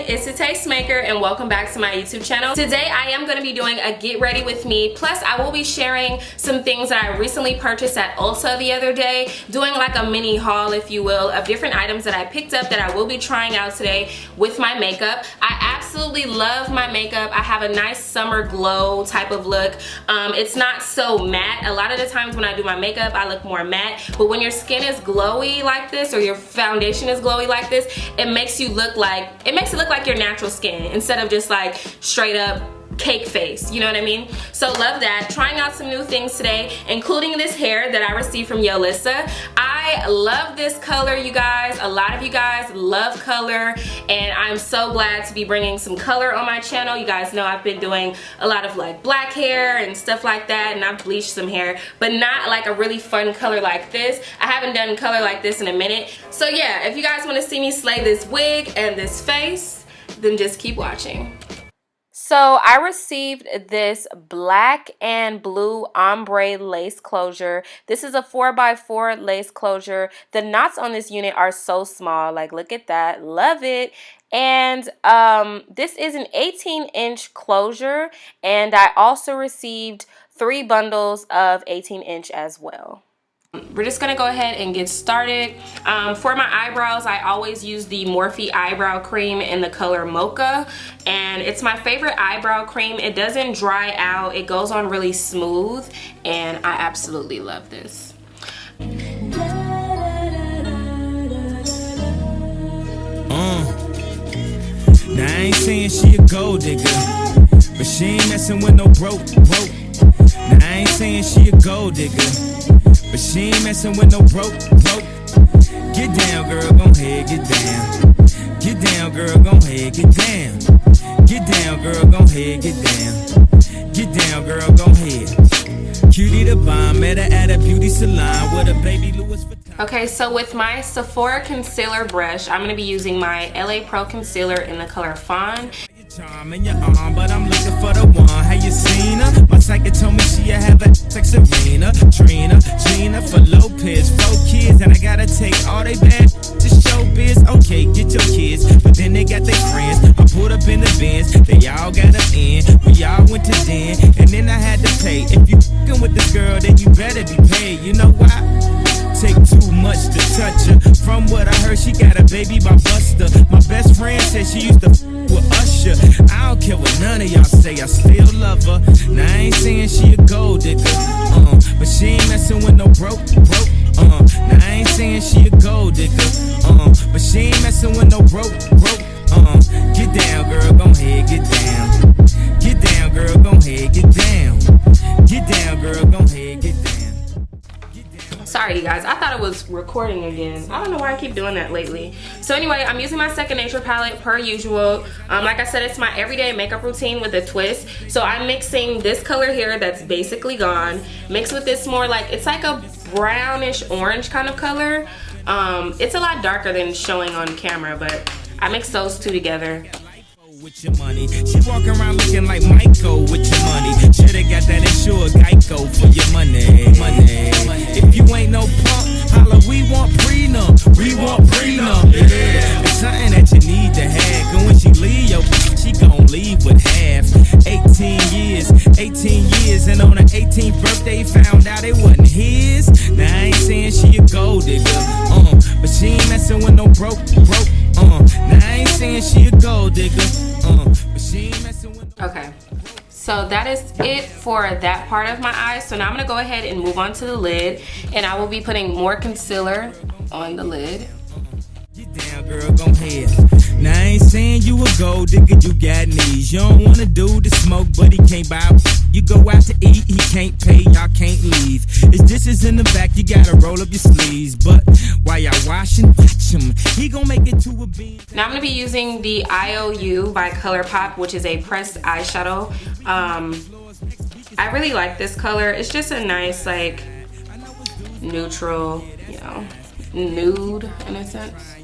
it's the Tastemaker and welcome back to my YouTube channel. Today I am going to be doing a get ready with me, plus I will be sharing some things that I recently purchased at Ulta the other day, doing like a mini haul if you will of different items that I picked up that I will be trying out today with my makeup. I absolutely love my makeup. I have a nice summer glow type of look. It's not so matte. A lot of the times when I do my makeup I look more matte, but when your skin is glowy like this or your foundation is glowy like this, it makes it look like your natural skin instead of just like straight up cake face, you know what I mean? So love that. Trying out some new things today, including this hair that I received from Yolissa. I love this color, you guys. A lot of you guys love color, and I'm so glad to be bringing some color on my channel. You guys know I've been doing a lot of like black hair and stuff like that, and I've bleached some hair, but not like a really fun color like this. I haven't done color like this in a minute. So yeah, if you guys want to see me slay this wig and this face, then just keep watching. So I received this black and blue ombre lace closure. This is a 4x4 lace closure. The knots on this unit are so small. Like, look at that. Love it. And this is an 18-inch closure. And I also received 3 bundles of 18-inch as well. We're just gonna go ahead and get started. For my eyebrows, I always use the Morphe eyebrow cream in the color Mocha, and it's my favorite eyebrow cream. It doesn't dry out, it goes on really smooth, and I absolutely love this. Now I ain't saying she a gold digger, but she ain't messing with no broke. Now I ain't saying she a gold digger, but she ain't messing with no broke. Get down, girl, gon' head, get down. Get down, girl, gon' head, get down. Get down, girl, gon' head, get down. Get down, girl, gon' head. Cutie the bomb, met her at a beauty salon with a baby Louis Vuitton. Okay, so with my Sephora concealer brush, I'm gonna be using my LA Pro concealer in the color Fawn. Charm in your arm, but I'm looking for the one. Have you seen her? My psychic told me she have a like Serena, Trina, Gina for Lopez, 4 kids, and I gotta take all they bad to showbiz. Okay, get your kids, but then they got their friends. I pulled up in the Benz, they all got us in. We all went to den, and then I had to pay. If you fucking with this girl, then you better be paid. You know why? Take too much to touch her. From what I heard, she got a baby by Buster. My best friend said she used to with Usher. I don't care what none of y'all say, I still love her. Now I ain't saying she a gold digger, but she ain't messing with no broke. Now I ain't saying she a gold digger, but she ain't messing with no broke. Get down, girl, gon' head, get down. Get down, girl, gon' head, get down. Get down, girl, gon' head, get down. Sorry you guys, I thought it was recording again. I don't know why I keep doing that lately. So anyway, I'm using my Second Nature palette per usual. Like I said, it's my everyday makeup routine with a twist. So I'm mixing this color here that's basically gone, mixed with this more like, it's like a brownish orange kind of color. It's a lot darker than showing on camera, but I mixed those two together. With your money, she walk around looking like Michael with your money. Shoulda got that insured Geico for your money. If you ain't no punk, holla, we want prenup. We want prenup. Yeah, it's something that you need to have. Cause when she leave, she gon' leave with half. 18 years, and on her 18th birthday, found out it wasn't his. Now I ain't saying she a gold digger, but she ain't messing with no broke. Now I ain't saying she a gold digger, but she ain't messing with no. Okay, so that is it for that part of my eyes. So now I'm gonna go ahead and move on to the lid, and I will be putting more concealer on the lid. Get down, girl, gon' head. Now I ain't saying you a gold digger, you got knees. You don't wanna do the smoke, but he can't buy. You go out to eat, he can't pay, y'all can't leave. His dishes in the back, you gotta roll up your sleeves. But while y'all washing, watch him, he gon' make it to a bean. Now I'm gonna be using the IOU by ColourPop, which is a pressed eyeshadow. I really like this color. It's just a nice like neutral, you know, nude in a sense.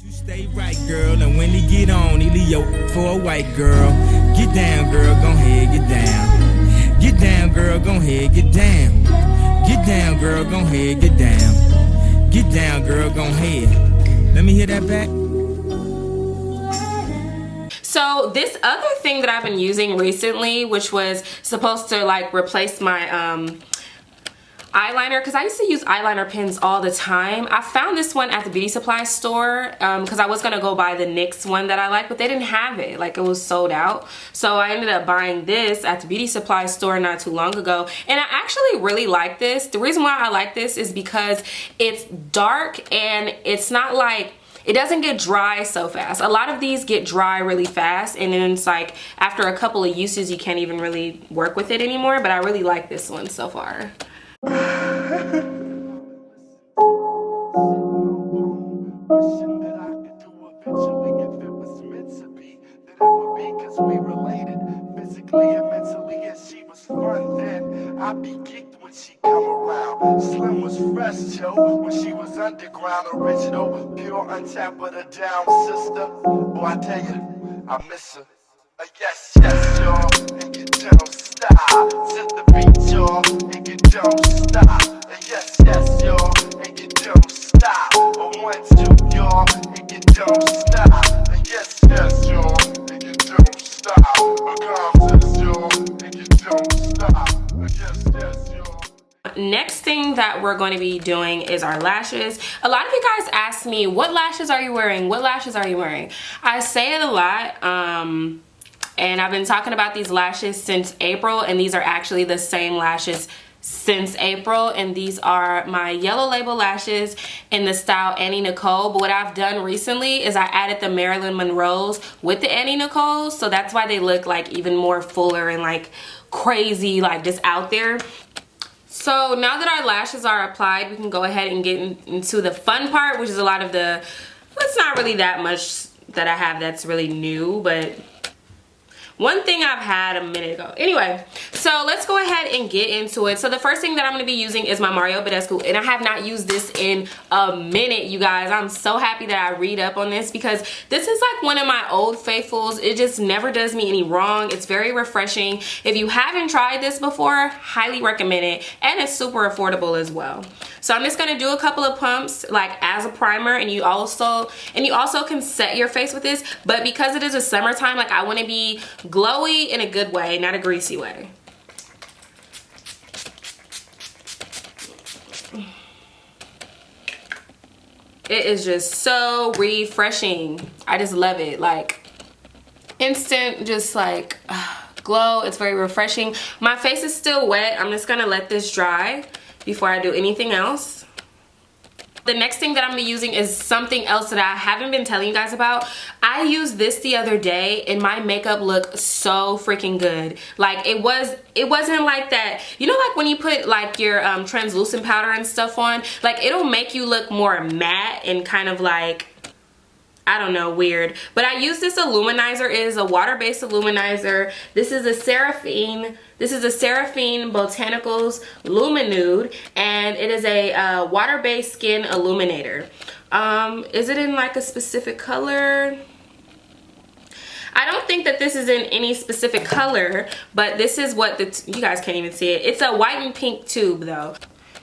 Stay right, girl, and when he get on, he leave you for a white girl. Get down, girl, gon' head, get down. Get down, girl, gon' head, get down. Get down, girl, gon' head, get down. Get down, girl, gon' head. Let me hear that back. So this other thing that I've been using recently, which was supposed to like replace my eyeliner, because I used to use eyeliner pens all the time. I found this one at the beauty supply store because I was gonna go buy the NYX one that I like, but they didn't have it. Like, it was sold out. So I ended up buying this at the beauty supply store not too long ago, and I actually really like this. The reason why I like this is because it's dark and it's not like, it doesn't get dry so fast. A lot of these get dry really fast, and then it's like after a couple of uses you can't even really work with it anymore, but I really like this one so far. I be geeked when she come around. Slim was fresh, Joe, when she was underground. Original, pure, untapped, but a down sister. Oh, I tell you, I miss her. Yes, yes, y'all, and you don't stop. Set the beat, y'all, and you don't stop. Yes, yes, y'all, and you don't stop. 1, 2, y'all, and you don't stop. Yes, yes, y'all, and you don't stop. Come y'all, and you don't stop. Yes, yes, y'all. Next thing that we're going to be doing is our lashes. A lot of you guys ask me, what lashes are you wearing? What lashes are you wearing? I say it a lot. And I've been talking about these lashes since April, and these are actually the same lashes since April, and these are my Yellow Label lashes in the style Annie Nicole. But what I've done recently is I added the Marilyn Monroe's with the Annie Nicole's, so that's why they look like even more fuller and like crazy, like just out there. So now that our lashes are applied, we can go ahead and get into the fun part, which is a lot of the, it's not really that much that I have that's really new, but one thing I've had a minute ago. Anyway, so let's go ahead and get into it. So the first thing that I'm going to be using is my Mario Badescu, and I have not used this in a minute, you guys. I'm so happy that I read up on this because this is like one of my old faithfuls. It just never does me any wrong. It's very refreshing. If you haven't tried this before, highly recommend it, and it's super affordable as well. So I'm just going to do a couple of pumps like as a primer, and you also can set your face with this, but because it is a summertime, like I want to be glowy in a good way, not a greasy way. It is just so refreshing. I just love it. Like instant, just like glow. It's very refreshing. My face is still wet. I'm just gonna let this dry before I do anything else. The next thing that I'm gonna be using is something else that I haven't been telling you guys about. I used this the other day and my makeup looked so freaking good. Like it wasn't like that, you know, like when you put like your translucent powder and stuff on, like it'll make you look more matte and kind of like, I don't know, weird. But I use this illuminizer. It is a water-based illuminizer. This is a Seraphine Botanicals Luminude, and it is a water-based skin illuminator. Is it in like a specific color? I don't think that this is in any specific color, but this is what you guys can't even see it. It's a white and pink tube though.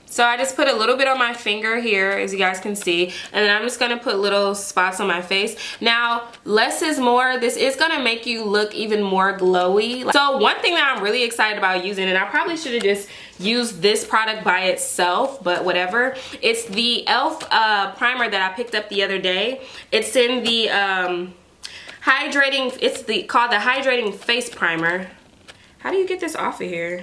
So I just put a little bit on my finger here, as you guys can see, and then I'm just gonna put little spots on my face. Now, less is more. This is gonna make you look even more glowy. So one thing that I'm really excited about using, and I probably should have just used this product by itself, but whatever. It's the e.l.f. primer that I picked up the other day. It's in the hydrating, it's called the Hydrating Face Primer. How do you get this off of here?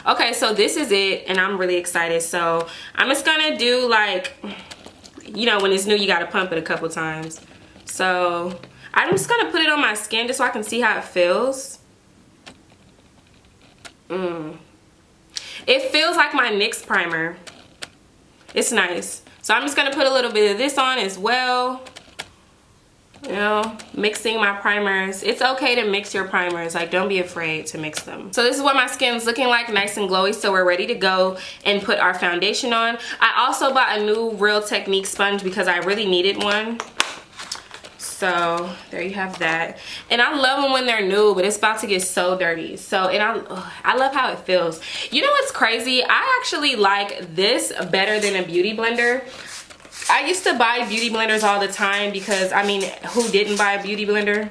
Okay, so this is it, and I'm really excited. So I'm just gonna do like, you know, when it's new, you gotta pump it a couple times. So I'm just gonna put it on my skin just so I can see how it feels. It feels like my NYX primer. It's nice. So I'm just gonna put a little bit of this on as well. You know, mixing my primers. It's okay to mix your primers. Like, don't be afraid to mix them. So this is what my skin's looking like, nice and glowy. So we're ready to go and put our foundation on. I also bought a new Real Technique sponge because I really needed one. So there you have that. And I love them when they're new, but it's about to get so dirty. So, and I love how it feels. You know what's crazy? I actually like this better than a beauty blender. I used to buy beauty blenders all the time because, I mean, who didn't buy a beauty blender?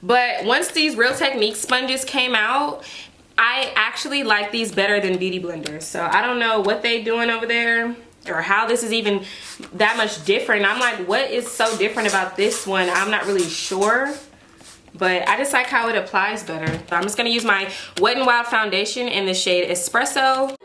But once these Real Technique sponges came out, I actually like these better than beauty blenders. So I don't know what they doing over there or how this is even that much different. I'm like, what is so different about this one? I'm not really sure, but I just like how it applies better. So I'm just gonna use my Wet n Wild foundation in the shade Espresso.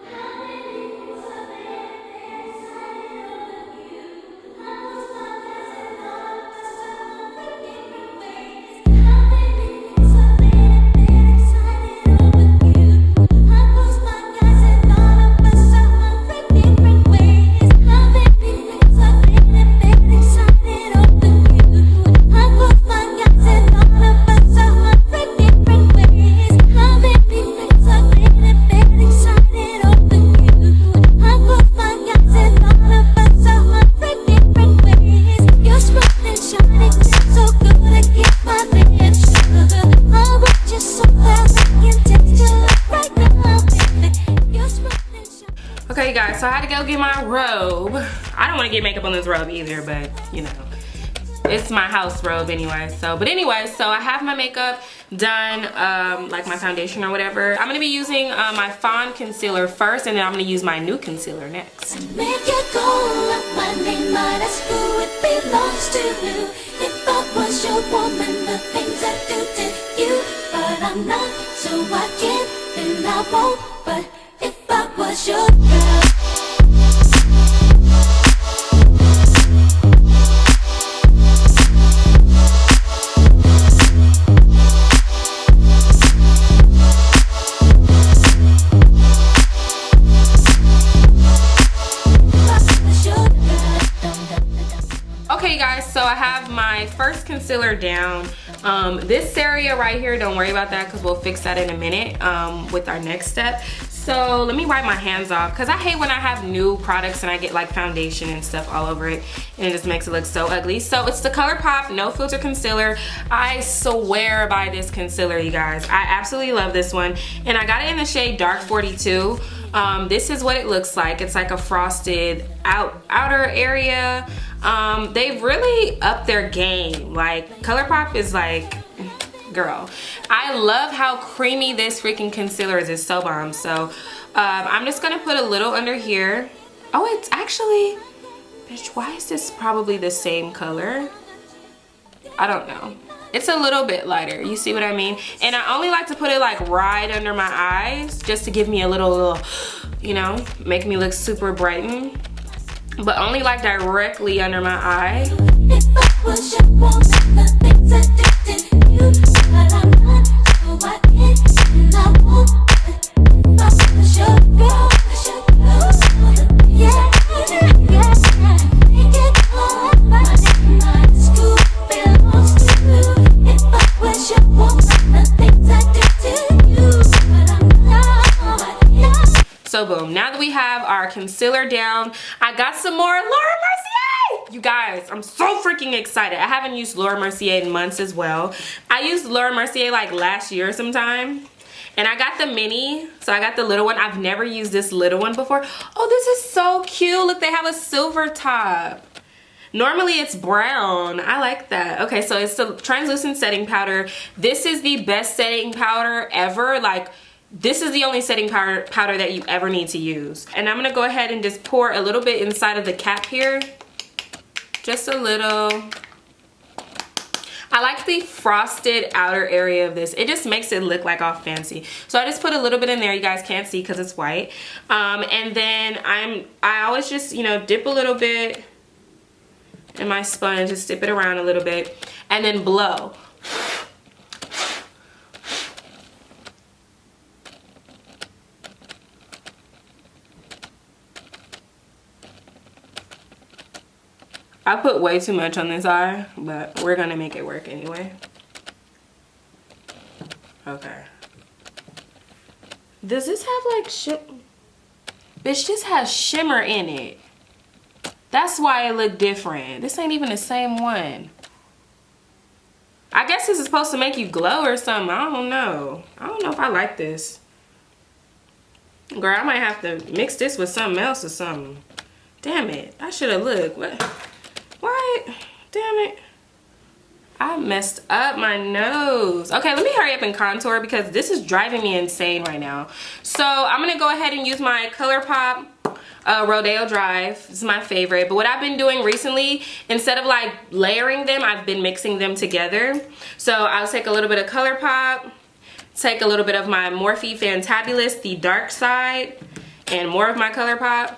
Okay guys, so I had to go get my robe. I don't want to get makeup on this robe either, but you know, it's my house robe anyway. So I have my makeup done, like my foundation or whatever. I'm gonna be using my Fawn concealer first, and then I'm gonna use my new concealer next. Make it go up my name, might ask who it belongs to. If I was your woman, the things I do to you, but I'm not, so I can't and I won't. But if I was your girl. Okay guys, so I have my first concealer down. This area right here, don't worry about that because we'll fix that in a minute with our next step. So let me wipe my hands off because I hate when I have new products and I get like foundation and stuff all over it and it just makes it look so ugly. So it's the ColourPop No Filter Concealer. I swear by this concealer, you guys. I absolutely love this one, and I got it in the shade Dark 42. This is what it looks like. It's like a frosted outer area. They've really upped their game. Like ColourPop is like, girl, I love how creamy this freaking concealer is. It's so bomb. So I'm just gonna put a little under here. Oh, it's actually, bitch, why is this probably the same color? I don't know. It's a little bit lighter, you see what I mean? And I only like to put it like right under my eyes just to give me a little, you know, make me look super brightened. But only like directly under my eye. If I was your woman, the things I did to you, but I'm not, so I can't and I won't. If I was your girl, yeah, yeah. Make it go up my name, my school belongs to you. If I was your woman, the things I did to you, but I'm not, yeah. So boom, now that we have our concealer down, I got some more Laura Mercier! You guys, I'm so freaking excited. I haven't used Laura Mercier in months as well. I used Laura Mercier like last year sometime. And I got the mini, so I got the little one. I've never used this little one before. Oh, this is so cute. Look, they have a silver top. Normally it's brown. I like that. Okay, so it's the translucent setting powder. This is the best setting powder ever. Like, this is the only setting powder that you ever need to use. And I'm gonna go ahead and just pour a little bit inside of the cap here. Just a little. I like the frosted outer area of this. It just makes it look like all fancy. So I just put a little bit in there. You guys can't see because it's white. And then I always just, you know, dip a little bit in my sponge, just dip it around a little bit, and then blow. I put way too much on this eye, but we're gonna make it work anyway. Okay. Does this have like bitch, this has shimmer in it. That's why it looked different. This ain't even the same one. I guess this is supposed to make you glow or something. I don't know. I don't know if I like this. Girl, I might have to mix this with something else or something. Damn it. I should have looked. What? Damn it. I messed up my nose. Okay, let me hurry up and contour because this is driving me insane right now. So I'm gonna go ahead and use my ColourPop Rodeo Drive. This is my favorite. But what I've been doing recently, instead of like layering them, I've been mixing them together. So I'll take a little bit of ColourPop, take a little bit of my Morphe Fantabulous, the dark side, and more of my ColourPop.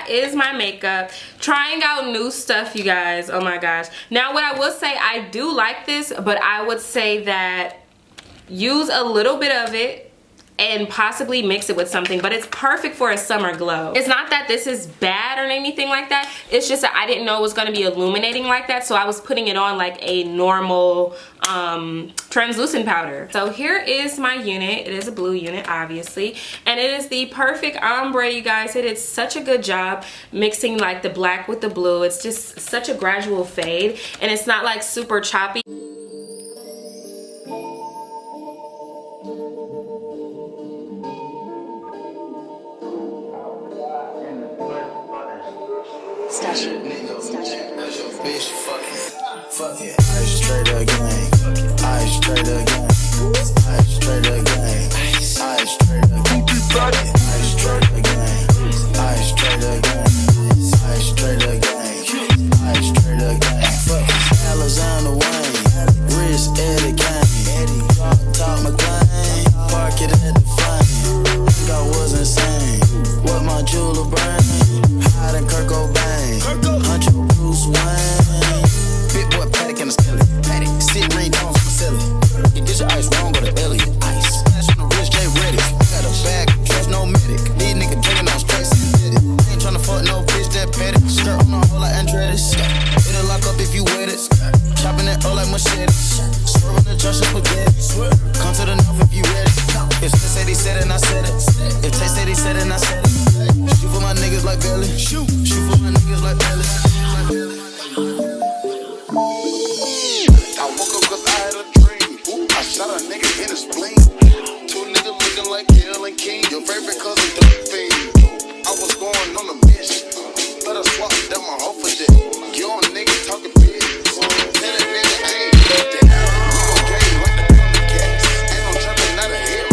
Is my makeup. Trying out new stuff, you guys. Oh my gosh. Now what I will say, I do like this, but I would say that use a little bit of it and possibly mix it with something, but it's perfect for a summer glow. It's not that this is bad or anything like that. It's just that I didn't know it was going to be illuminating like that, so I was putting it on like a normal translucent powder. So here is my unit. It is a blue unit, obviously, and it is the perfect ombre, you guys. It did such a good job mixing like the black with the blue. It's just such a gradual fade, and it's not like super choppy. Fuck it. Ice straight again. Ice straight again. Ice straight again. Ice straight again. Ice straight again. Ice straight again. Ice straight again. Ice straight again. Fuck it. Alexander Wayne. Wrist Eddie Kane. Top McLean. Park it at the flame. Think I was insane. What my jeweler brain. Hiding Kurt Cobain. Hunter Bruce Wayne. Big boy Paddock and a skillet. Paddock, sit ring down from the celly. You get your ice wrong, go to Elliot. Ice, smash on the wrist, J ready. Got a bag, trust no medic. These niggas drinking on straight synthetic. Ain't tryna fuck no bitch that petty. Skirt on the hole like Andretti's. It'll lock up if you wet it. Chopping it all like machete. Swerving the junction spaghetti. Come to the north if you ready. If they said he said it, and I said it. If they said he said it, and I said it. Shoot for my niggas like Belly. Shoot for my niggas like Belly. I woke up cause I had a dream. I shot a nigga in his spleen. Two niggas looking like Kill and King. Your favorite cousin, the fiend. I was going on a mission. Let her swap down my hoe for shit. Your nigga talking big. Tell that nigga I ain't like that. We gon' game like the Thundercats. Ain't no trapping, not a hit.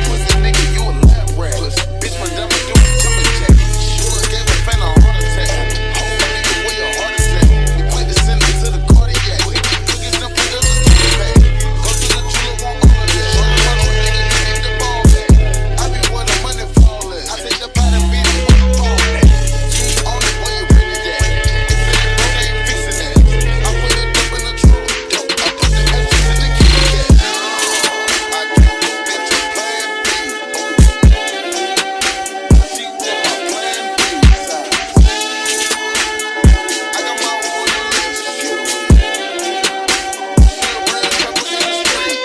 Pussy nigga, you a lap rat. Bitch, my dumb do a jumping jack. Shula gave a fan a heart attack. Whole nigga with a heart attack. We played the center to the cardiac. Cookies and put the skin back. Go to the jeweler, want all of that. Show the funnel, nigga, you hit the ball back. I be where the money fall at. I take the pot and beat it with the ball back. You ain't on it, where you really that? If it ain't broke, ain't fixing that. I put it up in the trunk. I put the extras in the Kit Kat. I got this bitch a plan B. She want my plan B side. I got my own relationship. She a real couple in the street.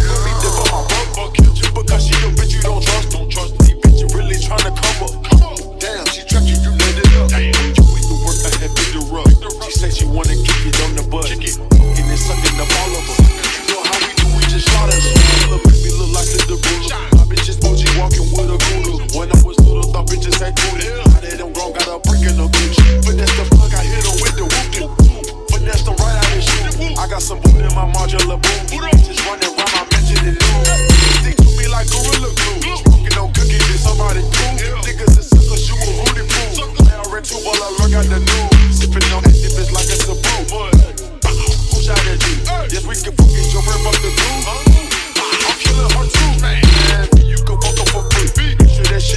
Let me dip on my rug bucket just because she a bitch you don't trust. Don't trust these bitches really tryna come up. Damn, she trapped you, you lit it up. You with the work, I had big the rug. She said she wanna kick it on the butt. Fucking and sucking up all of us. You know how we do, we just slaughter them. Little baby look like the deruler. My bitch is bougie walking with a cooler. When I was little, thought bitches had booty. Now they done grown, got a brick in the bitch. But that's the plug, I hit her with the whoop. But that's the right out of shoot. I got some boot in my modular boot. Just running around my mansion and new. Stick to me like Gorilla Glue. Smoking on cookies, did somebody do? Niggas is suckers, you a Rudy Poo. I read two while I lurk out the news. Sipping on activists like it's a brew. Who shot at you? Yes, we can fucking jump right up the blue. I'm killing her too. Man, you can fuck up for free. Make sure that shit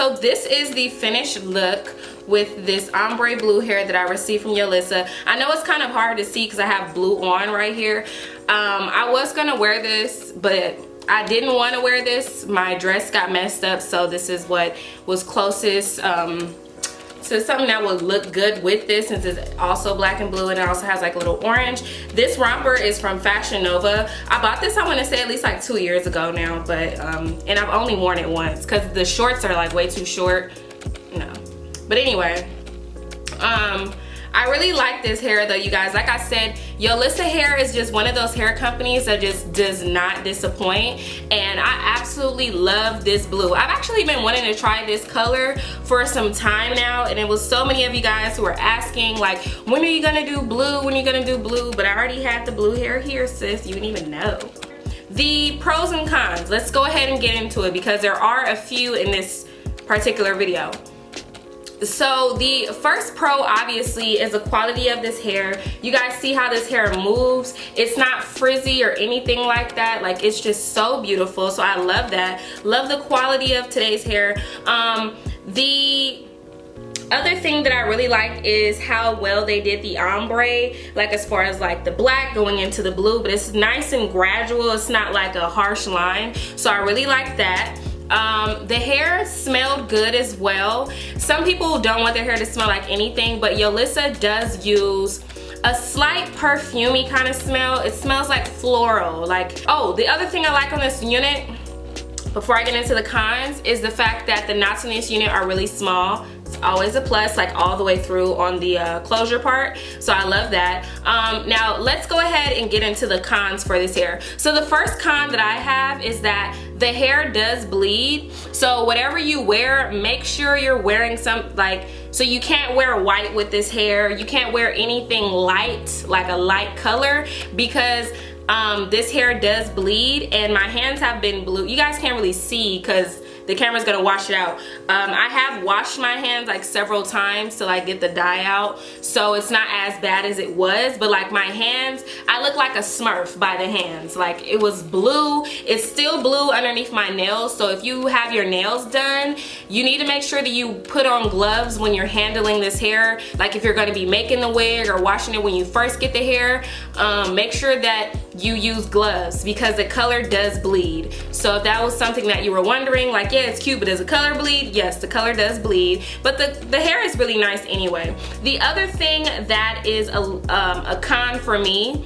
so this is the finished look with this ombre blue hair that I received from Yolissa. I know it's kind of hard to see because I have blue on right here. I was gonna wear this, but I didn't want to wear this. My dress got messed up, so this is what was closest so something that would look good with this, since it's also black and blue and it also has like a little orange. This romper is from Fashion Nova. I bought this, I want to say at least like 2 years ago now, but and I've only worn it once because the shorts are like way too short. No, but anyway, I really like this hair though, you guys. Like I said, Yolissa Hair is just one of those hair companies that just does not disappoint, and I absolutely love this blue. I've actually been wanting to try this color for some time now, and it was so many of you guys who were asking like, when are you gonna do blue, when are you gonna do blue? But I already had the blue hair here, sis. You didn't even know. The pros and cons, let's go ahead and get into it because there are a few in this particular video. So the first pro obviously is the quality of this hair. You guys see how this hair moves? It's not frizzy or anything like that. Like, it's just so beautiful. So I love that. Love the quality of today's hair. The other thing that I really like is how well they did the ombre, like as far as like the black going into the blue, but it's nice and gradual. It's not like a harsh line. So I really like that. The hair smelled good as well. Some people don't want their hair to smell like anything, but Yolissa does use a slight perfumey kind of smell. It smells like floral. Like, oh, the other thing I like on this unit, before I get into the cons, is the fact that the knots in this unit are really small. It's always a plus, like all the way through on the closure part. So I love that. Now let's go ahead and get into the cons for this hair. So the first con that I have is that the hair does bleed. So whatever you wear, make sure you're wearing some, like, so you can't wear white with this hair. You can't wear anything light, like a light color, because this hair does bleed, and my hands have been blue. You guys can't really see because the camera's gonna wash it out. I have washed my hands like several times to like get the dye out, so it's not as bad as it was, but like my hands, I look like a Smurf by the hands. Like, it was blue. It's still blue underneath my nails, so if you have your nails done, you need to make sure that you put on gloves when you're handling this hair. Like, if you're gonna be making the wig or washing it when you first get the hair, make sure that you use gloves because the color does bleed. So if that was something that you were wondering, like, yeah, it's cute, but does the color bleed? Yes, the color does bleed, but the hair is really nice anyway. The other thing that is a con for me,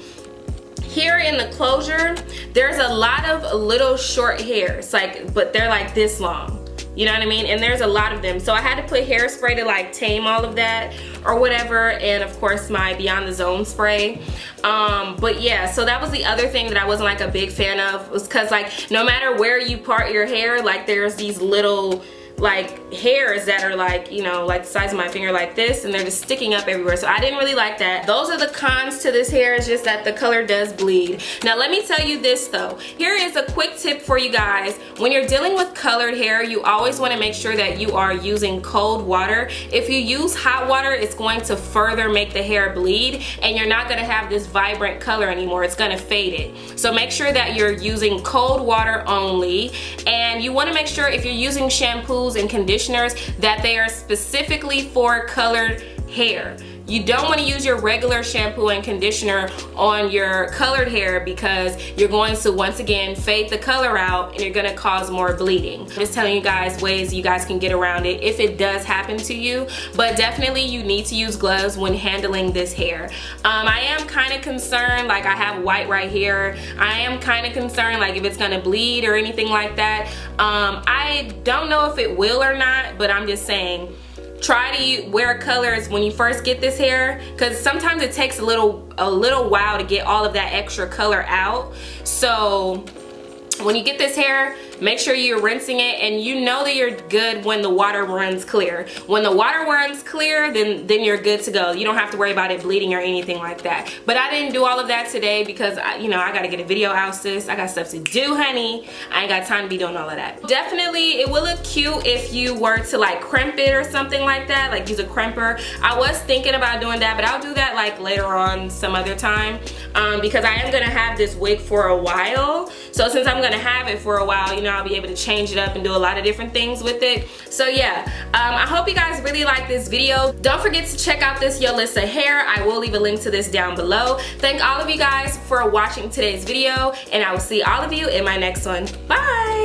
here in the closure, there's a lot of little short hairs, like, but they're like this long. You know what I mean? And there's a lot of them. So I had to put hairspray to like tame all of that or whatever. And of course my Beyond the Zone spray. But yeah, so that was the other thing that I wasn't like a big fan of, was cause like no matter where you part your hair, like there's these little like hairs that are like, you know, like the size of my finger like this, and they're just sticking up everywhere. So I didn't really like that. Those are the cons to this hair, is just that the color does bleed. Now let me tell you this though. Here is a quick tip for you guys. When you're dealing with colored hair, you always want to make sure that you are using cold water. If you use hot water, it's going to further make the hair bleed, and you're not going to have this vibrant color anymore. It's going to fade it. So make sure that you're using cold water only, and you want to make sure if you're using shampoos and conditioners that they are specifically for colored hair. You don't want to use your regular shampoo and conditioner on your colored hair because you're going to once again fade the color out and you're going to cause more bleeding. I'm just telling you guys ways you guys can get around it if it does happen to you, but definitely you need to use gloves when handling this hair. I am kind of concerned, like I have white right here. I am kind of concerned like if it's going to bleed or anything like that. I don't know if it will or not, but I'm just saying, try to wear colors when you first get this hair, because sometimes it takes a little while to get all of that extra color out. So when you get this hair, make sure you're rinsing it, and you know that you're good when the water runs clear. When the water runs clear, then you're good to go. You don't have to worry about it bleeding or anything like that. But I didn't do all of that today because I gotta get a video out, sis. I got stuff to do, honey. I ain't got time to be doing all of that. Definitely, it will look cute if you were to like crimp it or something like that, like use a crimper. I was thinking about doing that, but I'll do that like later on some other time, because I am gonna have this wig for a while. So since I'm gonna have it for a while, know, I'll be able to change it up and do a lot of different things with it. So yeah, I hope you guys really like this video. Don't forget to check out this Yolissa hair. I will leave a link to this down below. Thank all of you guys for watching today's video, and I will see all of you in my next one. Bye!